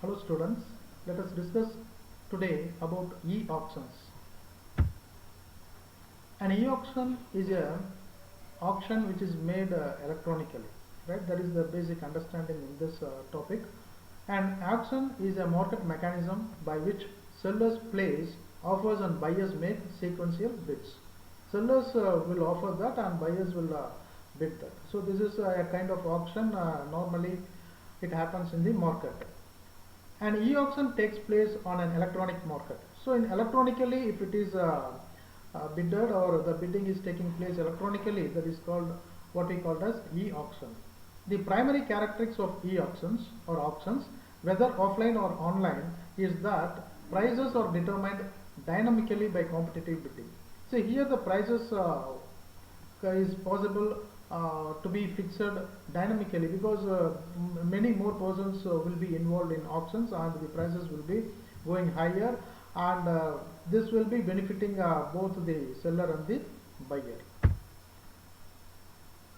Hello students, let us discuss today about e-auctions. An e-auction is a auction which is made electronically, right? That is the basic understanding in this topic. An auction is a market mechanism by which sellers place offers and buyers make sequential bids. Sellers will offer that and buyers will bid that. So this is a kind of auction. Normally it happens in the market. An e-auction takes place on an electronic market. So in electronically, if it is bidded or the bidding is taking place electronically, that is called what we call as e-auction. The primary characteristics of e-auctions or auctions, whether offline or online, is that prices are determined dynamically by competitive bidding. So here the prices is possible to be fixed dynamically because many more persons will be involved in auctions and the prices will be going higher, and this will be benefiting both the seller and the buyer.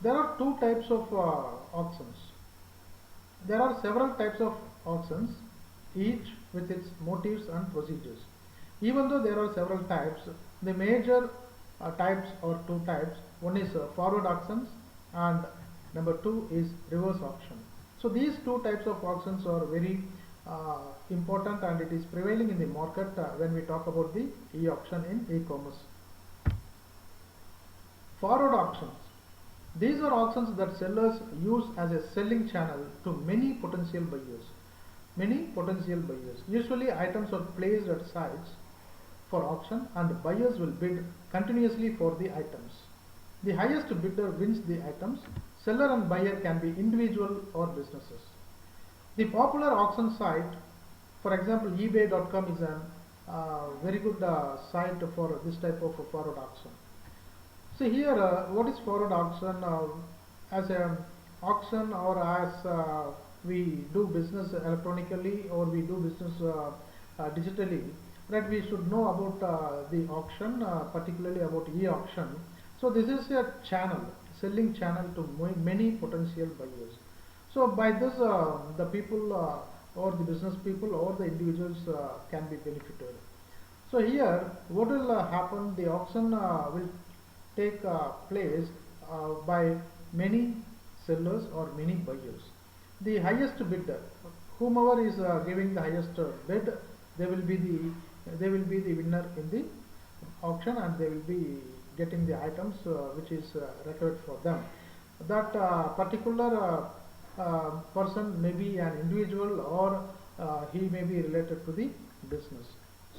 There are two types of auctions. There are several types of auctions, each with its motives and procedures. Even though there are several types, the major types or two types. One is forward auctions and number two is reverse auction. So these two types of auctions are very important, and it is prevailing in the market when we talk about the e-auction in e-commerce. Forward auctions. These are auctions that sellers use as a selling channel to many potential buyers. Usually items are placed at sites for auction and buyers will bid continuously for the items. The highest bidder wins the items. Seller and buyer can be individual or businesses. The popular auction site, for example, eBay.com is a very good site for this type of forward auction. So here, what is forward auction? As an auction or as we do business electronically or we do business digitally, right? We should know about the auction, particularly about e-auction. So this is a channel, selling channel to many potential buyers. So by this, the people or the business people or the individuals can be benefited. So here, what will happen? The auction will take place by many sellers or many buyers. The highest bidder, whomever is giving the highest bid, they will be the winner in the auction, and they will be getting the items which is required for them. That particular person may be an individual or he may be related to the business.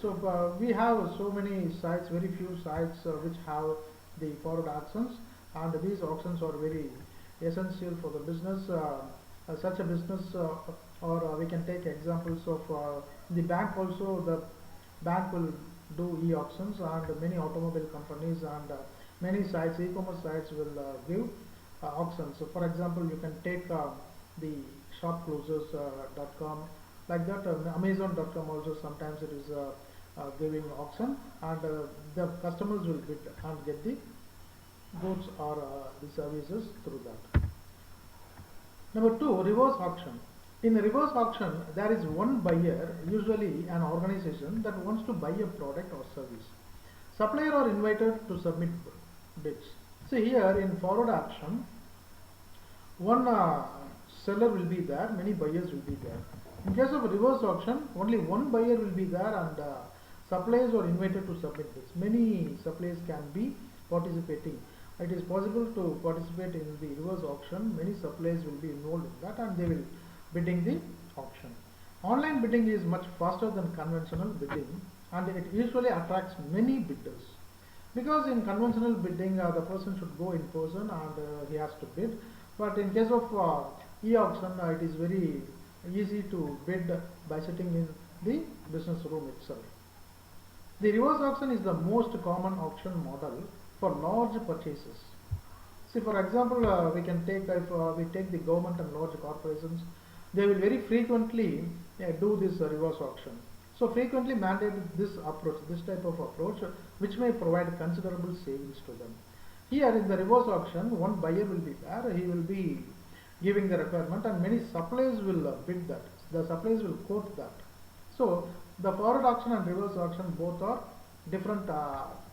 So we have so many sites, very few sites which have the forward auctions, and these auctions are very essential for the business. Such a business, or we can take examples of the bank also. The bank will do e-auctions, and many automobile companies and many sites, e-commerce sites will give auctions. So for example, you can take the shopclosers.com, like that. Amazon.com also sometimes it is giving auction, and the customers will bid and get the goods or the services through that. Number two, reverse auction. In a reverse auction, there is one buyer, usually an organization, that wants to buy a product or service. Suppliers are invited to submit bids. So here in forward auction, one seller will be there, many buyers will be there. In case of reverse auction, only one buyer will be there, and suppliers are invited to submit bids. Many suppliers can be participating. It is possible to participate in the reverse auction. Many suppliers will be involved in that, and they will bidding the auction. Online bidding is much faster than conventional bidding, and it usually attracts many bidders. Because in conventional bidding, the person should go in person and he has to bid. But in case of e-auction, it is very easy to bid by sitting in the business room itself. The reverse auction is the most common auction model for large purchases. See, for example, we can take, if we take the government and large corporations, they will very frequently do this reverse auction. So frequently mandate this approach, this type of approach, which may provide considerable savings to them. Here in the reverse auction, one buyer will be there, he will be giving the requirement, and many suppliers will bid that. The suppliers will quote that. So the forward auction and reverse auction both are different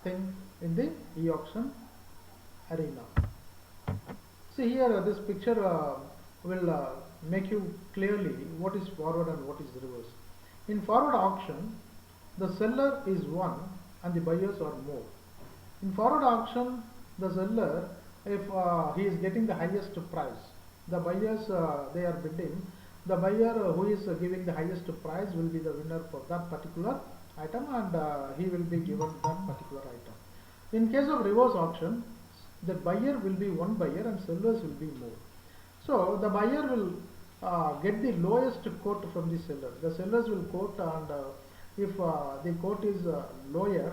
thing in the e-auction arena. See here, this picture will make you clearly what is forward and what is reverse. In forward auction, the seller is one and the buyers are more. In forward auction, the seller, if he is getting the highest price, the buyers they are bidding, the buyer who is giving the highest price will be the winner for that particular item, and he will be given that particular item. In case of reverse auction, the buyer will be one buyer and sellers will be more. So the buyer will get the lowest quote from the seller. The sellers will quote, and if the quote is lower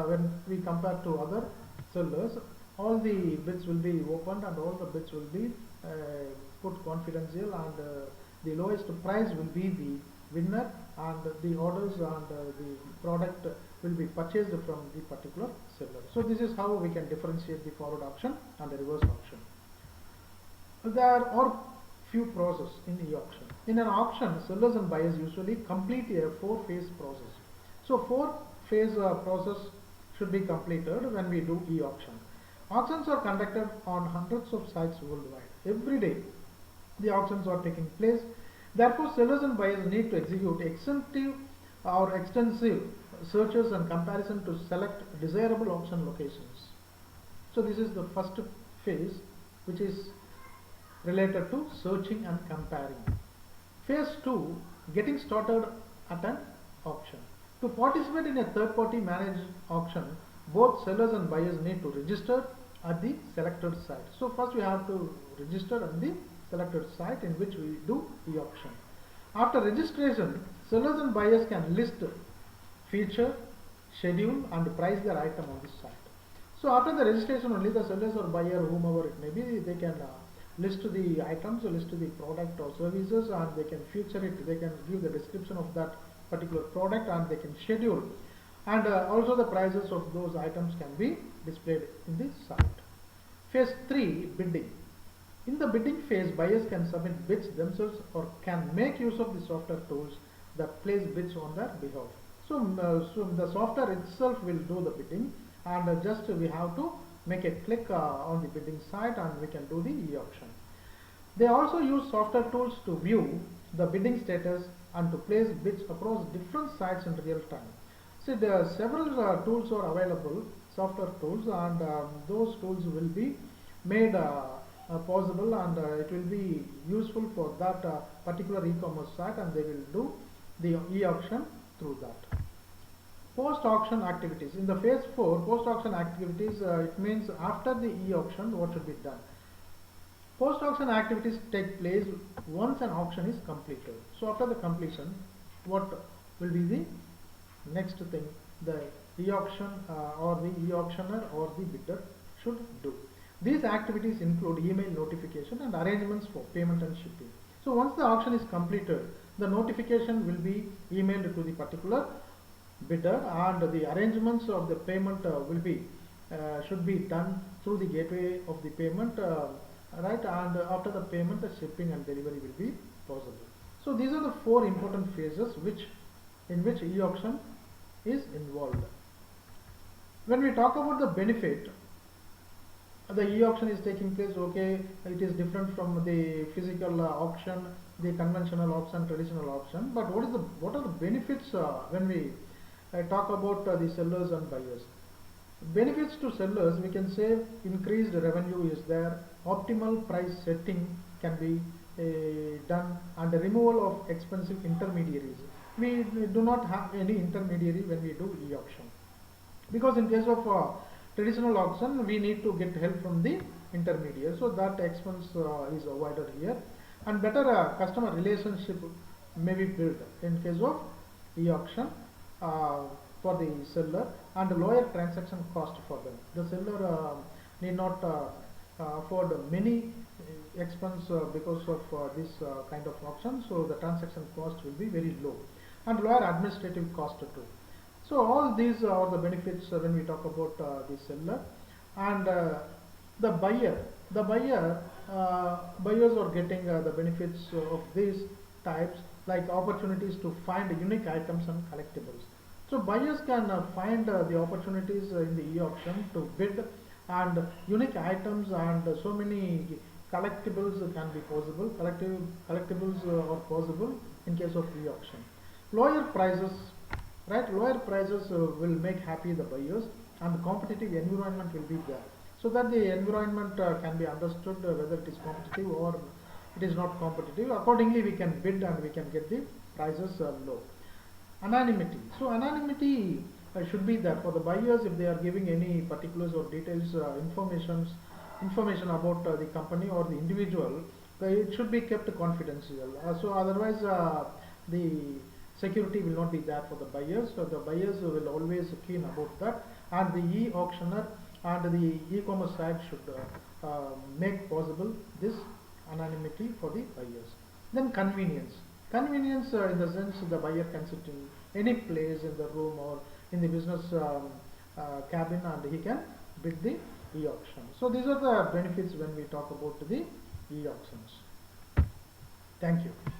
when we compare to other sellers, all the bids will be opened and all the bids will be put confidential, and the lowest price will be the winner, and the orders and the product will be purchased from the particular seller. So this is how we can differentiate the forward auction and the reverse auction. There are few processes in e-auction. In an auction, sellers and buyers usually complete a 4-phase process. So 4-phase process should be completed when we do e-auction. Auctions are conducted on hundreds of sites worldwide. Every day the auctions are taking place. Therefore, sellers and buyers need to execute extensive searches and comparison to select desirable auction locations. So this is the first phase, which is related to searching and comparing. Phase 2, getting started at an auction. To participate in a third-party managed auction, both sellers and buyers need to register at the selected site. So first we have to register on the selected site in which we do e-auction. After registration, sellers and buyers can list, feature, schedule and price their item on this site. So after the registration only, the sellers or buyer, whomever it may be, they can list the items, list the product or services, and they can feature it, they can give the description of that particular product, and they can schedule, and also the prices of those items can be displayed in the site. Phase 3, bidding. In the bidding phase, buyers can submit bids themselves or can make use of the software tools that place bids on their behalf. So the software itself will do the bidding, and just we have to make a click on the bidding site and we can do the e-auction. They also use software tools to view the bidding status and to place bids across different sites in real time. So there are several tools are available, software tools, and those tools will be made possible, and it will be useful for that particular e-commerce site, and they will do the e-auction through that. Post-auction activities. In the phase 4, post-auction activities, it means after the e-auction what should be done. Post-auction activities take place once an auction is completed. So after the completion, what will be the next thing the e-auction or the e-auctioner or the bidder should do? These activities include email notification and arrangements for payment and shipping. So once the auction is completed, the notification will be emailed to the particular bidder, and the arrangements of the payment will be should be done through the gateway of the payment, right? And after the payment, the shipping and delivery will be possible. So these are the 4 important phases in which e-auction is involved. When we talk about the benefit, the e-auction is taking place, okay, it is different from the physical auction, the conventional auction, traditional auction, but what are the benefits when we talk about the sellers and buyers? Benefits to sellers, we can say increased revenue is there, optimal price setting can be done, and the removal of expensive intermediaries. We do not have any intermediary when we do e-auction, because in case of traditional auction we need to get help from the intermediary, so that expense is avoided here, and better customer relationship may be built in case of e-auction for the seller, and lower transaction cost for them. The seller need not afford many expense because of this kind of auction, so the transaction cost will be very low, and lower administrative cost too. So all these are the benefits when we talk about the seller. And the buyer. Buyers are getting the benefits of these types like opportunities to find unique items and collectibles. So buyers can find the opportunities in the e-auction to bid, and unique items and so many collectibles can be possible. Collectibles are possible in case of e-auction. Lower prices, right? Lower prices will make happy the buyers, and the competitive environment will be there. So that the environment can be understood whether it is competitive or it is not competitive. Accordingly, we can bid and we can get the prices low. Anonymity. So anonymity should be there for the buyers if they are giving any particulars or details, information about the company or the individual. It should be kept confidential. So otherwise, the security will not be there for the buyers. So the buyers will always keen about that, and the e-auctioner and the e-commerce site should make possible this anonymity for the buyers. Then convenience. Convenience in the sense the buyer can sit in any place in the room or in the business cabin, and he can bid the e-auction. So these are the benefits when we talk about the e-auctions. Thank you.